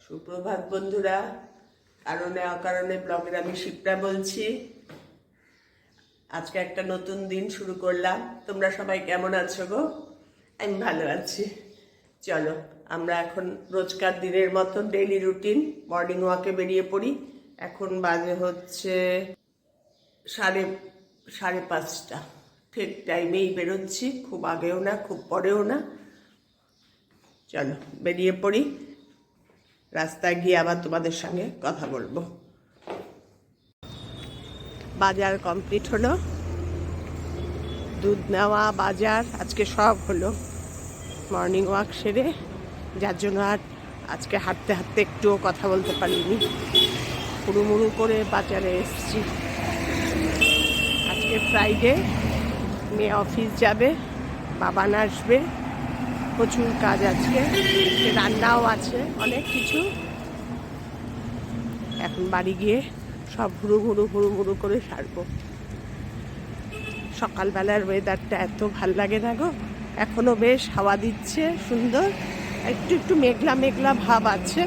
সুপ্রভাত বন্ধুরা, কারণে অকারণে ব্লগের আমি শিপ্রা বলছি। আজকে একটা নতুন দিন শুরু করলাম। তোমরা সবাই কেমন আছো গো? আমি ভালো আছি। চলো আমরা এখন রোজকার দিনের মতো ডেইলি রুটিন মর্নিং ওয়াকে বেরিয়ে পড়ি। এখন বাজে হচ্ছে সাড়ে পাঁচটা। ঠিক টাইমেই বেরোচ্ছি, খুব আগেও না খুব পরেও না। চলো বেরিয়ে পড়ি, রাস্তায় গিয়ে আবার তোমাদের সঙ্গে কথা বলবো। বাজার কমপ্লিট হলো, দুধ নেওয়া, বাজার আজকে সব হলো মর্নিং ওয়াক সেরে, যার জন্য আর আজকে হাঁটতে হাঁটতে একটুও কথা বলতে পারিনি। হুড়ুমুড়ু করে বাজারে এসেছি। আজকে ফ্রাইডে, মেয়ে অফিস যাবে, বাবান আসবে, প্রচুর কাজ আজকে, রান্নাও আছে, অনেক কিছু। এখন বাড়ি গিয়ে সব হুড়ুমুড়ু করে সারবো। সকালবেলার ওয়েদারটা এত ভাল লাগে না গো, এখনো বেশ হাওয়া দিচ্ছে সুন্দর, একটু একটু মেঘলা মেঘলা ভাব আছে,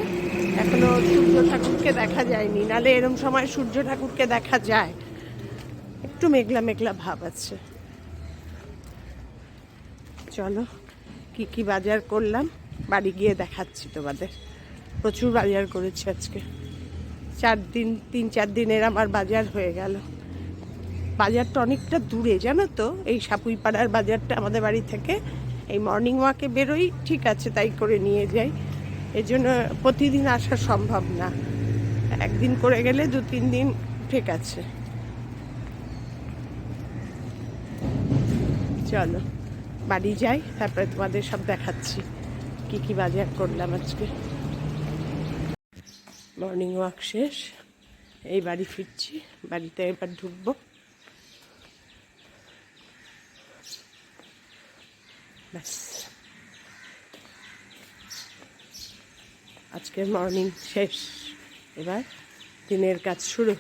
এখনো সূর্য ঠাকুরকে দেখা যায়নি, নালে এরম সময় সূর্য ঠাকুরকে দেখা যায়। একটু মেঘলা মেঘলা ভাব আছে। চলো কি কি বাজার করলাম বাড়ি গিয়ে দেখাচ্ছি তোমাদের। প্রচুর বাজার করেছি আজকে, 3-4 দিনের আমার বাজার হয়ে গেল। বাজারটা অনেকটা দূরে জানো তো, এই সাপুইপাড়ার বাজারটা আমাদের বাড়ি থেকে। এই মর্নিং ওয়াকে বেরোই ঠিক আছে, তাই করে নিয়ে যাই, এই জন্য প্রতিদিন আসা সম্ভব না। একদিন করে গেলে 2-3 দিন ঠিক আছে। চলো বাড়ি যাই, তারপরে তোমাদের সব দেখাচ্ছি কি কি বাজার করলাম আজকে। মর্নিং ওয়াক শেষ, এই বাড়ি ফিরছি, বাড়িতে এবার ঢুকবো। ব্যাস, আজকের মর্নিং শেষ, এবার দিনের কাজ শুরু।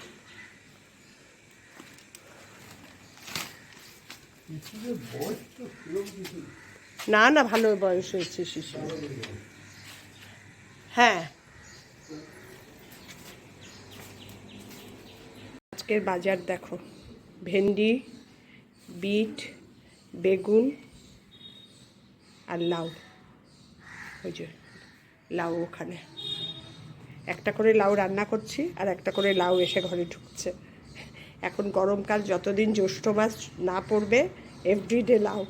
না না, ভালো বয়স হয়েছে শিশু। হ্যাঁ, আজকের বাজার দেখো, ভেন্ডি, বিট, বেগুন আর লাউ। ওই যে লাউ ওখানে, একটা করে লাউ রান্না করছি আর একটা করে লাউ এসে ঘরে ঢুকছে। এখন গরমকাল, যতদিন জ্যৈষ্ঠ মাস না পড়বে এভরিডে লাউ।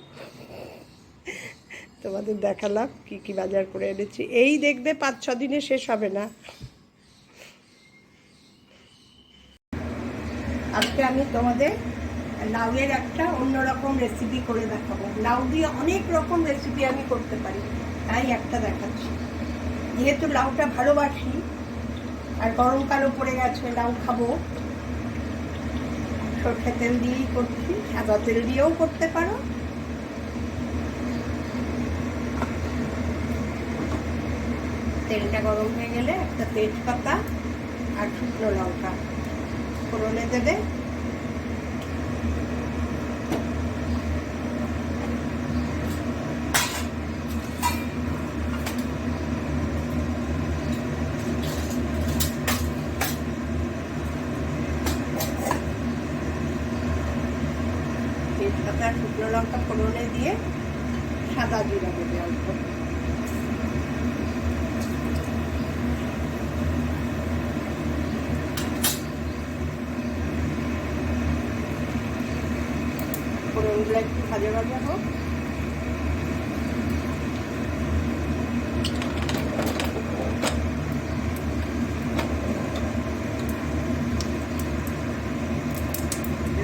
তোমাদের দেখালাম কি কি বাজার করে এনেছি, এই দেখবে 5-6 দিনে শেষ হবে না। আজকে আমি তোমাদের লাউয়ের একটা অন্যরকম রেসিপি করে দেখাবো। লাউ দিয়ে অনেক রকম রেসিপি আমি করতে পারি, তাই একটা দেখাচ্ছি। যেহেতু লাউটা ভালোবাসি আর গরমকালও পড়ে গেছে, লাউ খাবো, সরষে তেল দিয়েই করছি, সাদা তেল দিয়েও করতে পারো। তেলটা গরম হয়ে গেলে একটা তেজপাতা আর শুকনো লঙ্কা ফোড়নে দেবে। তেজপাতা আর শুকনো লঙ্কা ফোড়নে দিয়ে সাদা জিরা দেবে অল্প। ফোড়নগুলো একটু ভাজা ভাজা হোক।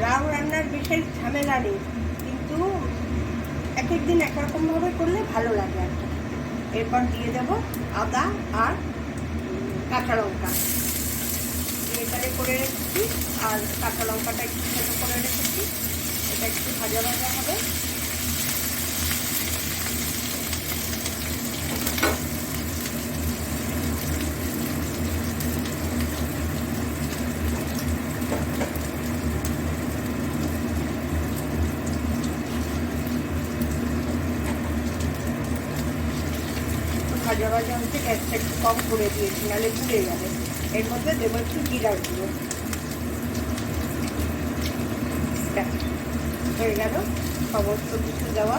লাউ রান্নার বিশেষ ঝামেলা নেই, কিন্তু এক একদিন একরকমভাবে করলে ভালো লাগে আর কি। এরপর দিয়ে দেব আদা আর কাঁচা লঙ্কা, এটারে করে রেখেছি, আর কাঁচা লঙ্কাটা একটু ছোটো করে রেখেছি। এটা একটু ভাজা ভাজা হবে। ভাজা ভাজা হচ্ছে, গ্যাসটা একটু কম করে দিয়েছি, নাহলে পুড়ে যাবে। এর মধ্যে দেবো একটু জিরার গুঁড়ো। হয়ে গেল সমস্ত কিছু দেওয়া।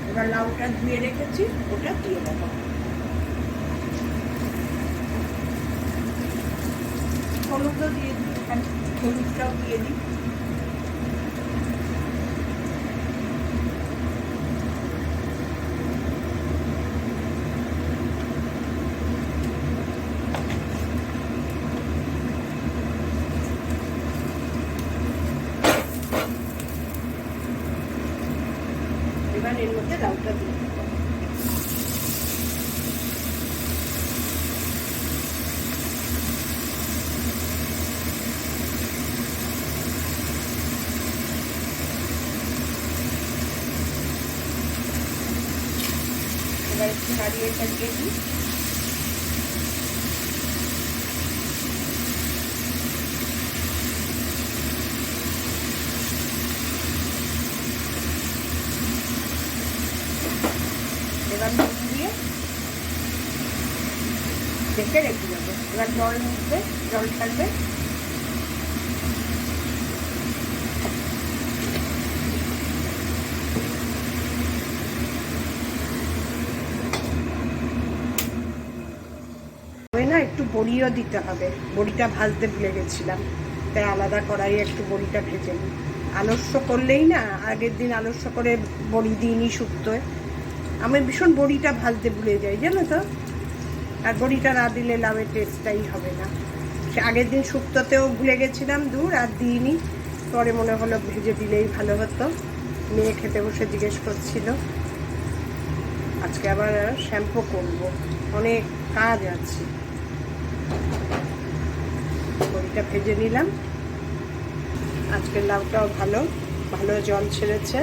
এবার লাউটা ধুয়ে রেখেছি, ওটা দিয়ে দেবো। হলুদও দিয়ে দিই, হলুদটাও দিয়ে দিই। এবার এর মধ্যে লাউটা দিয়ে দেবো। এবার একটু নাড়িয়ে চালিয়ে দিই। এবার নুন দিয়ে ঢেকে রেখে দেবো। এবার জল নিতে, জল ছাড়বে। না একটু বড়িও দিতে হবে, বড়িটা ভাজতে ভুলে গেছিলাম, তাই আলাদা কড়াইয়ে একটু বড়িটা ভেজে নিই। আলস্য করলেই না, আগের দিন আলস্য করে বড়ি দিইনি শুক্তোয়। আমি ভীষণ বড়িটা ভাজতে ভুলে যাই, জানো তো। আর বড়িটা না দিলে লাউয়ের টেস্টটাই হবে না। সে আগের দিন শুক্তোতেও ভুলে গেছিলাম, দূর আর দিইনি। পরে মনে হলো ভেজে দিলেই ভালো হতো। মেয়ে খেতে বসে জিজ্ঞেস করছিল। আজকে আবার শ্যাম্পু করব, অনেক কাজ আছে। বড়িটা ভেজে নিলাম। আজকের লাউটাও ভালো ভালো জল ছেড়েছে,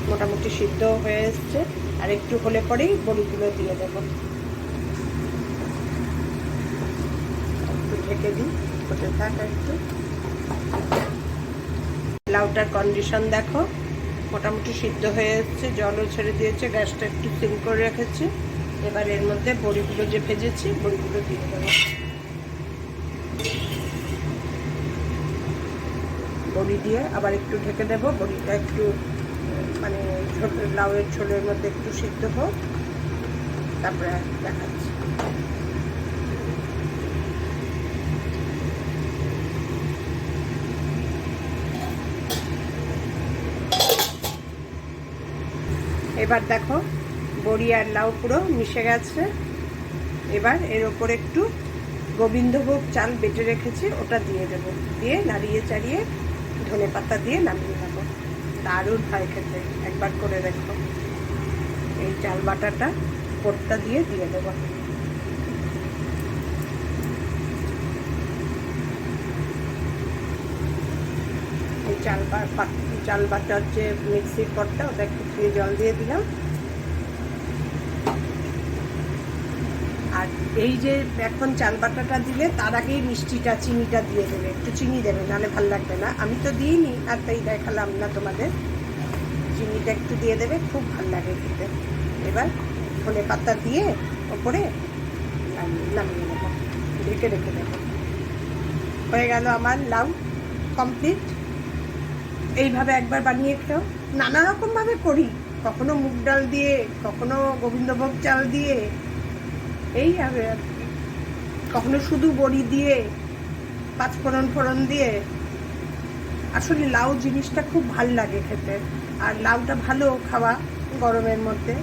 মোটামুটি সিদ্ধ হয়ে এসছে। আর একটু হলে পরেই বড়িগুলো দিয়ে দেবো। একটু ঢেকে দিই, হতে থাক একটু। লাউটার কন্ডিশন দেখো, মোটামুটি সিদ্ধ হয়ে এসছে, জলও ছেড়ে দিয়েছে। গ্যাসটা একটু সিম করে রেখেছি। এবার এর মধ্যে বড়িগুলো যে ভেজেছি, বড়িগুলো দিয়ে দেবো। বড়ি দিয়ে আবার একটু ঢেকে দেবো। বড়িটা একটু মানে লাউয়ের ঝোলের মধ্যে একটু সিদ্ধ হোক, তারপরে দেখাচ্ছি। এবার দেখো বড়ি আর লাউ পুরো মিশে গেছে। এবার এর ওপর একটু গোবিন্দভোগ চাল বেটে রেখেছি, ওটা দিয়ে দেবো। দিয়ে নাড়িয়ে চাড়িয়ে ধনে পাতা দিয়ে নামিয়ে নেবো। দারুণ হয় খেতে, একবার করে দেখো। এই চাল বাটাটা পোটটা দিয়ে দেবো। এই চাল বাটার যে মিক্সির পটটা, ওটা একটু ধুয়ে জল দিয়ে দিলাম। আর এই যে এখন চাল বাটাটা দিলে তার আগেই মিষ্টিটা, চিনিটা দিয়ে দেবে। একটু চিনি দেবে, নাহলে ভালো লাগবে না। আমি তো দিইনি, আর তাই দেখালাম না তোমাদের। চিনিটা একটু দিয়ে দেবে, খুব ভালো লাগে খেতে। এবার ধনে পাতা দিয়ে ওপরে নামিয়ে নেবো, ঢেকে রেখে দেবো। হয়ে গেল আমার লাউ কমপ্লিট। এইভাবে একবার বানিয়ে খেও। নানা রকমভাবে করি, কখনো মুগ ডাল দিয়ে, কখনো গোবিন্দভোগ চাল দিয়ে, এই আর কখনো শুধু বড়ি দিয়ে, পাঁচফোড়ন দিয়ে। আসলে লাউ জিনিসটা খুব ভাল লাগে খেতে। আর লাউটা ভালো খাওয়া গরমের মধ্যে।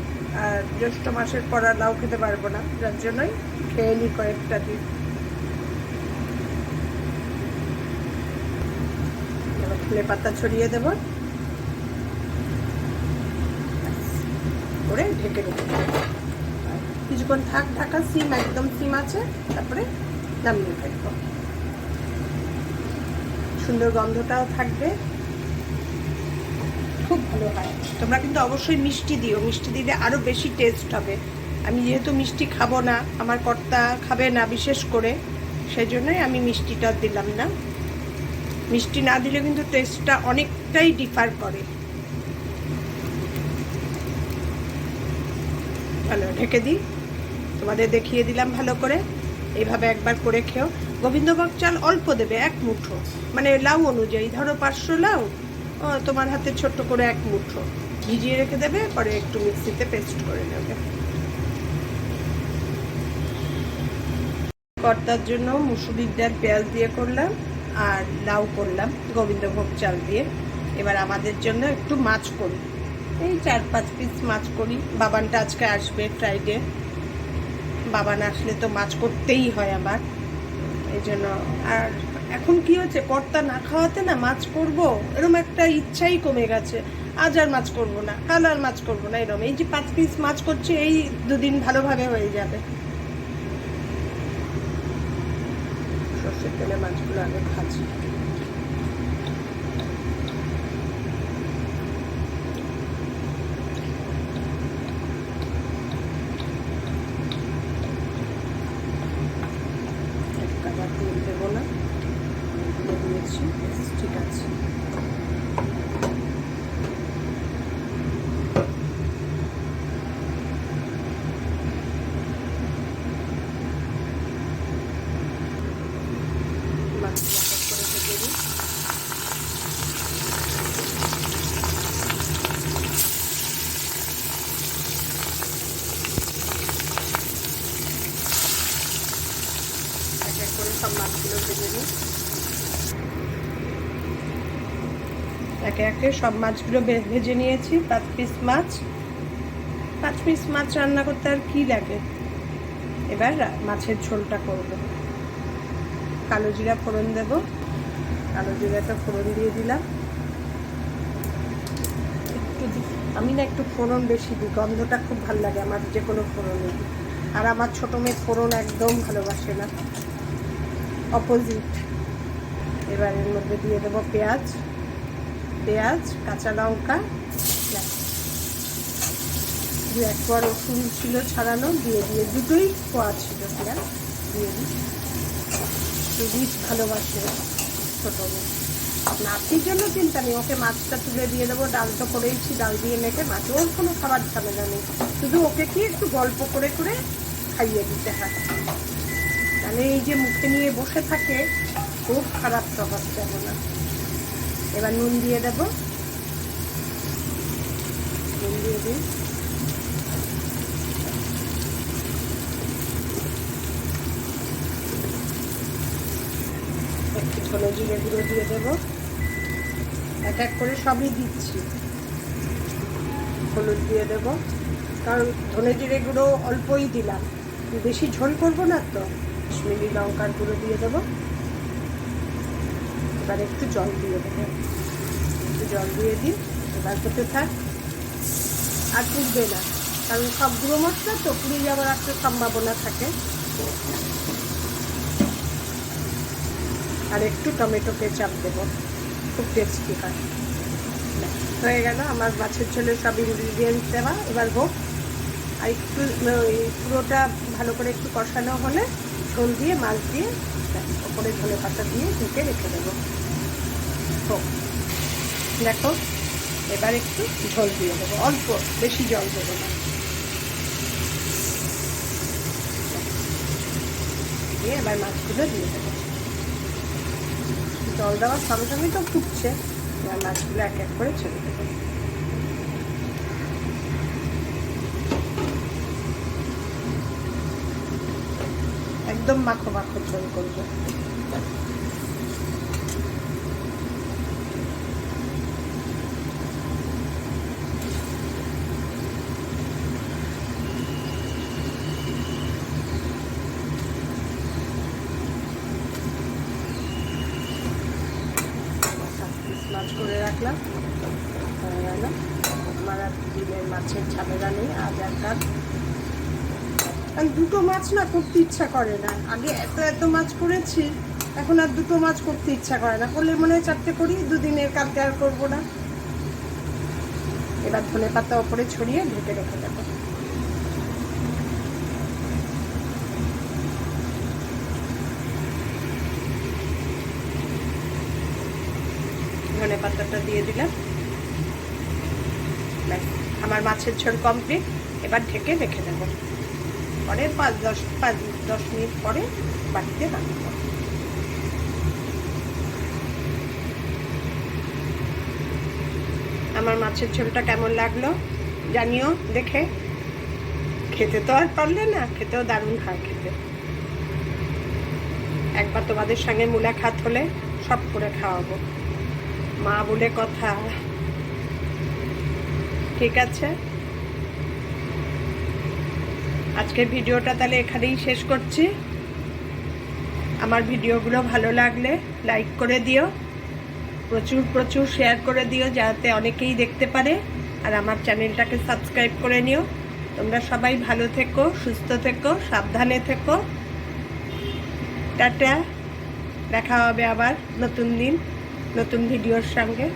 আর জ্যৈষ্ঠ মাসের পর আর লাউ খেতে পারবো না, যার জন্যই খেয়ে নিই কয়েকটা দিন। ধনে পাতা ছড়িয়ে দেবো, করে ঢেকে রেখে দেবো। কিছুক্ষণ থাক ঢাকা, সিম একদম সিম আছে, তারপরে নামিয়ে ফেলবো। সুন্দর গন্ধটাও থাকবে, খুব ভালো হয়। তোমরা কিন্তু অবশ্যই মিষ্টি দিও, মিষ্টি দিলে আরো বেশি টেস্ট হবে। আমি যেহেতু মিষ্টি খাবো না, আমার কর্তা খাবে না বিশেষ করে, সেই জন্যই আমি মিষ্টিটা দিলাম না। মিষ্টি না দিলে কিন্তু টেস্টটা অনেকটাই ডিফার করে। ভালো ঢেকে দিই, তোমাদের দেখিয়ে দিলাম ভালো করে। এইভাবে একবার করে খেও। গোবিন্দভোগ চাল অল্প দেবে, 1 মুঠো, মানে লাউ অনুযায়ী। ধরো 500 লাউ, তোমার হাতে ছোট্ট করে 1 মুঠো ভিজিয়ে রেখে দেবে, পরে একটু মিক্সিতে পেস্ট করে নেবে। কর্তার জন্য মুসুরির ডাল পেঁয়াজ দিয়ে করলাম, আর লাউ করলাম গোবিন্দভোগ চাল দিয়ে। এবার আমাদের জন্য একটু মাছ করি, এই 4-5 পিস মাছ করি। বাবানটা আজকে আসবে ফ্রাইডে, বাবান আসলে তো মাছ করতেই হয় আমার, এই জন্য। আর এখন কি হচ্ছে, কর্তা না খাওয়াতে না মাছ করব এরকম একটা ইচ্ছাই কমে গেছে। আজ আর মাছ করব না, কাল আর মাছ করব না, এরকম। এই যে 5 পিস মাছ করছি, এই 2 দিন ভালোভাবে হয়ে যাবে। সর্ষের তেলে মাছগুলো আগে ভাজি। তেল দেবো না, দিয়েছি, ঠিক আছে। সব মাছগুলো ভেজে নিই, একে একে সব মাছগুলো ভেজে নিয়েছি। 5 পিস মাছ, 5 পিস মাছ রান্না করতে আর কি লাগে। এবার মাছের ঝোলটা করব। কালো জিরা ফোড়ন দেব, কালো জিরাটা ফোড়ন দিয়ে দিলাম। আমি না একটু ফোড়ন বেশি দিই, গন্ধটা খুব ভালো লাগে আমার যে কোনো ফোড়নে। আর আমার ছোটো মেয়ে ফোড়ন একদম ভালোবাসে না, অপোজিট। এবার এর মধ্যে দিয়ে দেবো পেঁয়াজ, কাঁচা লঙ্কা, এক কোয়া রসুন ছিল ছাড়ানো, দিয়ে দুটোই কোয়া ছিল পেঁয়াজ দিয়ে দিই। রিচ ভালোবাসে ছোটো মেয়ে। নাতির জন্য চিন্তা নেই, ওকে মাছটা তুলে দিয়ে দেবো। ডাল তো করেইছি, ডাল দিয়ে মেখে মাছ, ওর কোনো খাবার ঝামেলা নেই। শুধু ওকে কি একটু গল্প করে করে খাইয়ে দিতে হয়, তাহলে এই যে মুখে নিয়ে বসে থাকে, খুব খারাপ স্বভাব যাবো না। এবার নুন দিয়ে দেবো, নুন দিয়ে দিই। একটু ধনে জিরে গুঁড়ো দিয়ে দেবো, এক এক করে সবই দিচ্ছি। হলুদ দিয়ে দেবো, কারণ ধনে জিরে গুঁড়ো অল্পই দিলাম, বেশি ঝোল করবো না তো। কাশ্মীরি লঙ্কার গুঁড়ো দিয়ে দেবো। এবার একটু জল দিয়ে দেবো, একটু জল দিয়ে দিই। এবার করতে থাক, আর পুড়বে না, কারণ সব গুঁড়ো মশলা তো পুড়ে যাওয়ার একটা সম্ভাবনা থাকে। আর একটু টমেটো কেচাপ দেবো, খুব টেস্টি হয়। হয়ে গেল আমার মাছের ঝোলের সব ইনগ্রিডিয়েন্টস দেওয়া। এবার হোক, আর একটু পুরোটা ভালো করে একটু কষানো হলে ঝোল দিয়ে মাছ দিয়ে ওপরে ধনে পাতা দিয়ে ঢেকে রেখে দেবো। হোক, দেখো এবার একটু ঝোল দিয়ে দেবো, অল্প, বেশি জল দেবো না। দিয়ে এবার মাছগুলো দিয়ে দেবো। জল দেওয়ার সঙ্গে সঙ্গে তো ফুটছে, এবার মাছগুলো এক এক করে ছেড়ে দেবো। একদম মাখো মাখো ঝোল করবো। মাছ করে রাখলাম, হয়ে গেল আমার। আর দিনের মাছের ঝামেলা নেই আজ। আর কারণ দুটো মাছ না করতে ইচ্ছা করে না। আগে এত মাছ করেছি, এখন আর দুটো মাছ করতে ইচ্ছা করে না। করলে মনে হয় 4টে করি, 2 দিনের, কালকে আর করবো না। এবার ধনে পাতা ওপরে ছড়িয়ে ঢেকে রেখে দেবো। ধনেপাতাটা দিয়ে দিলাম। ব্যাস, আমার মাছের ঝোল কমপ্লিট। এবার ঢেকে রেখে দেবো, পরে 5-10 মিনিট পরে বাটিতে নামাবো। আমার মাছের ঝোলটা কেমন লাগলো জানিও দেখে। খেতে তো আর পারলে না, খেতেও দারুণ হয় খেতে। একবার তোমাদের সঙ্গে মুলাকাত হলে সব করে খাওয়াবো, মা বলে কথা। ঠিক আছে, আজকের ভিডিওটা তাহলে এখানেই শেষ করছি। আমার ভিডিওগুলো ভালো লাগলে লাইক করে দিও, প্রচুর শেয়ার করে দিও, যাতে অনেকেই দেখতে পারে। আর আমার চ্যানেলটাকে সাবস্ক্রাইব করে নিও। তোমরা সবাই ভালো থেকো, সুস্থ থেকো, সাবধানে থেকো। টাটা, দেখা হবে আবার নতুন দিন নতুন ভিডিওর সঙ্গে।